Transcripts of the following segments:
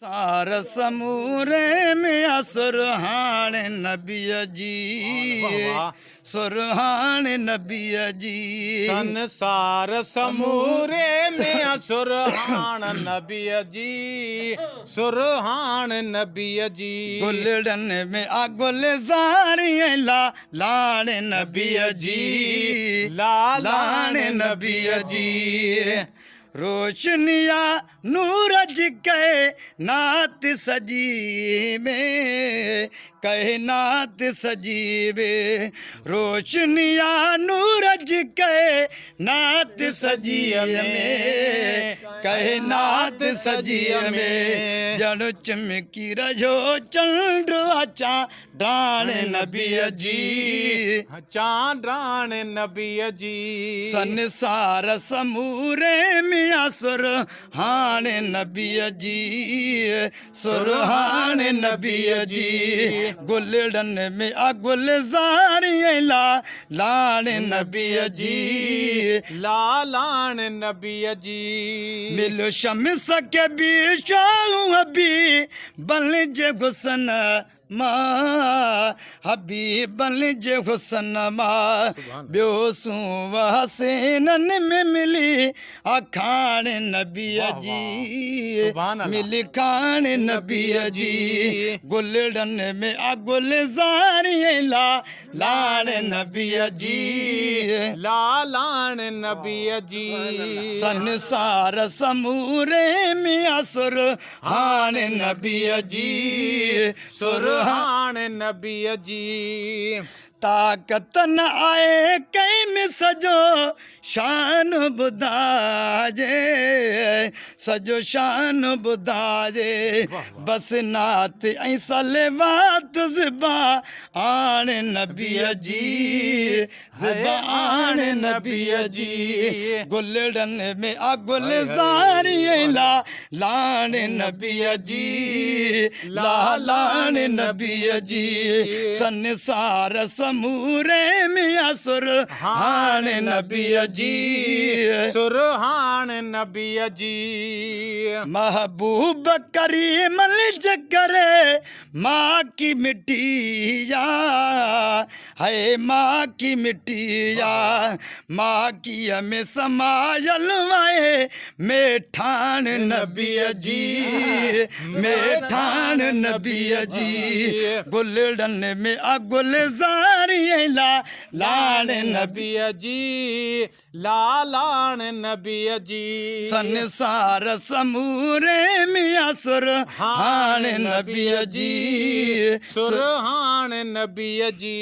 सार समूरे में सुरहान नबी जी वाह। सुरहान नबी जी संसार समूरे में सुरहान नबी जी सुरहान नबी जी गुलडन में गुल जारी लान नबी जी लालान नबी जी रोशनिया नूरज के नात सजी में कहे नात सजी में रोशनिया नूरज के नात सजी में कहे नात सजी में जड़ चमकी रजो चंड अचा डान नबी जी चांद्रान नबी जी संसार समूरे में सुरहान नबी जी सुरहान नबी जी गुलडन में गुल जारी लान नबी जी लालान नबी जी मिलो शम्स के बीचो अभी बल जे हुसन मां हबी बल जे हुसन मां ॿियो सूं हसीनन में मिली अखान नबी जी मिली खान नबी जी गुलडन में गुल जारी लान नबी जी लालान नबी जी संसार समूरे में सुरहान नबी जी सुरहान नबी जी ताकत न आए कई में सजो शान बुधाजे सजो शान बुधाजे बस नात ऐं सलेवात ज़िबा आन नबी जी ज़िबा आन नबी जी गुलडन में गुल जारी लान नबी जी लालान नबी जी संसार समूरे में सुरहान नबी जी सुरहान नबी जी महबूब करीम करे माँ की मिट्टिया है माँ की मिट्टिया माँ की हमें समायल वाए मेठान नबी जी मेठान नबी जी गुलडन में गुल जारी लान नबी नबी जी लालान नबी जी संसार समूरे में सुरहान नबी जी सुरहान नबी जी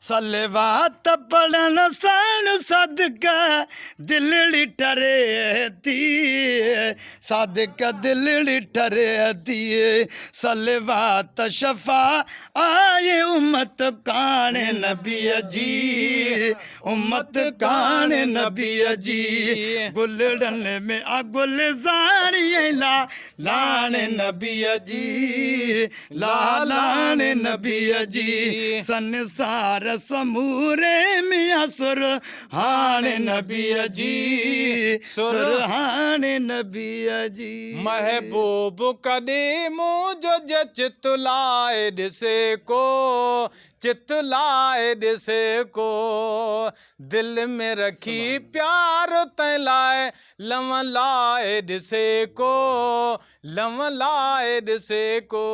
सलवात पढ़न सान सदका दिलड़ी टरे थी सदका दिलड़ी टरे थी सलवात शफा आए उम्मत कान नबी जी उम्मत कान नबी जी गुलडन में गुल जारी लान नबी जी लालान नबी जी संसार समूरे में सुरहान नबी जी सुरहान नबी जी महबूब कदीमू जो चितलाए दिसे को चितलाए दिसे को दिल में रखी प्यार तैलाए लमलाए दिसे को लमलाए दिसे को